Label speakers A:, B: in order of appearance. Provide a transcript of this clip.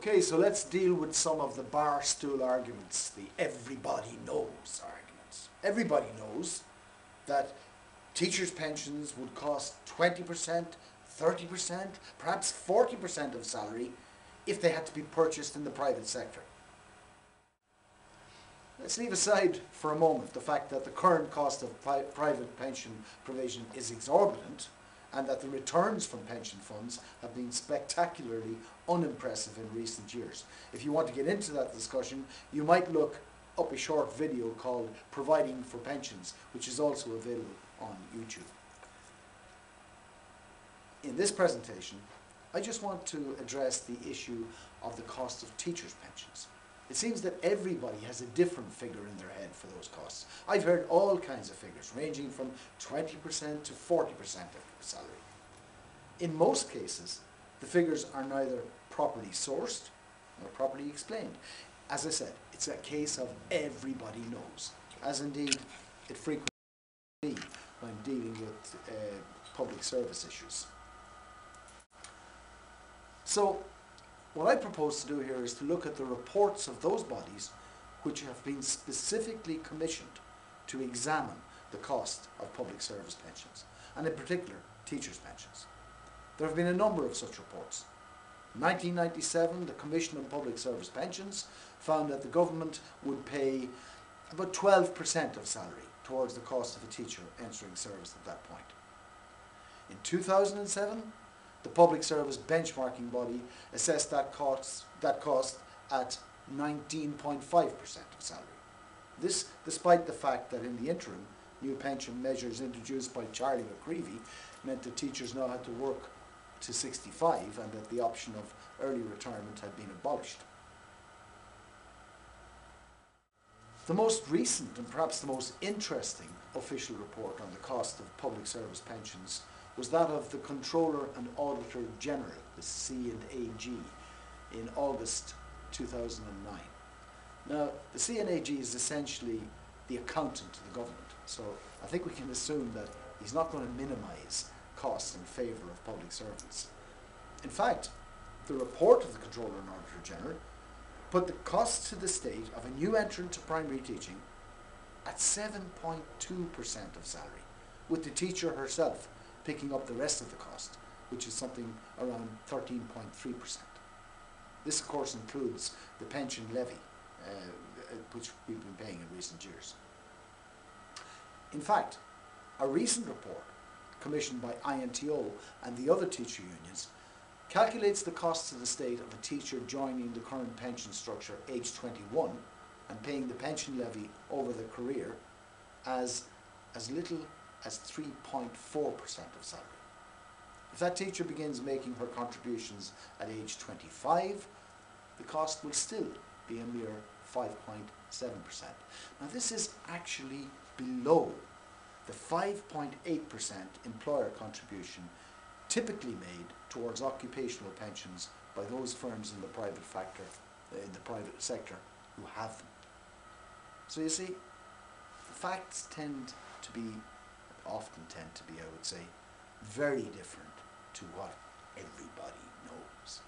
A: Okay, so let's deal with some of the bar stool arguments, the everybody knows arguments. Everybody knows that teachers' pensions would cost 20%, 30%, perhaps 40% of salary if they had to be purchased in the private sector. Let's leave aside for a moment the fact that the current cost of private pension provision is exorbitant and that the returns from pension funds have been spectacularly unimpressive in recent years. If you want to get into that discussion, you might look up a short video called Providing for Pensions, which is also available on YouTube. In this presentation, I just want to address the issue of the cost of teachers' pensions. It seems that everybody has a different figure in their head for those costs. I've heard all kinds of figures, ranging from 20% to 40% of salary. In most cases, the figures are neither properly sourced nor properly explained. As I said, it's a case of everybody knows, as indeed it frequently is when dealing with public service issues. So, what I propose to do here is to look at the reports of those bodies which have been specifically commissioned to examine the cost of public service pensions, and in particular, teachers' pensions. There have been a number of such reports. In 1997, the Commission on Public Service Pensions found that the government would pay about 12% of salary towards the cost of a teacher entering service at that point. In 2007, the Public Service Benchmarking Body assessed that cost at 19.5% of salary. This despite the fact that in the interim, new pension measures introduced by Charlie McCreevy meant that teachers now had to work to 65 and that the option of early retirement had been abolished. The most recent and perhaps the most interesting official report on the cost of public service pensions was that of the Controller and Auditor General, the C&AG, in August 2009. Now, the C&AG is essentially the accountant to the government, so I think we can assume that he's not going to minimise costs in favour of public servants. In fact, the report of the Controller and Auditor General put the cost to the state of a new entrant to primary teaching at 7.2% of salary, with the teacher herself picking up the rest of the cost, which is something around 13.3%. This, of course, includes the pension levy, which we've been paying in recent years. In fact, a recent report commissioned by INTO and the other teacher unions calculates the cost to the state of a teacher joining the current pension structure age 21 and paying the pension levy over the career as little as 3.4% of salary. If that teacher begins making her contributions at age 25, the cost will still be a mere 5.7%. Now this is actually below the 5.8% employer contribution typically made towards occupational pensions by those firms in the private sector who have them. So you see, the facts often tend to be, I would say, very different to what everybody knows.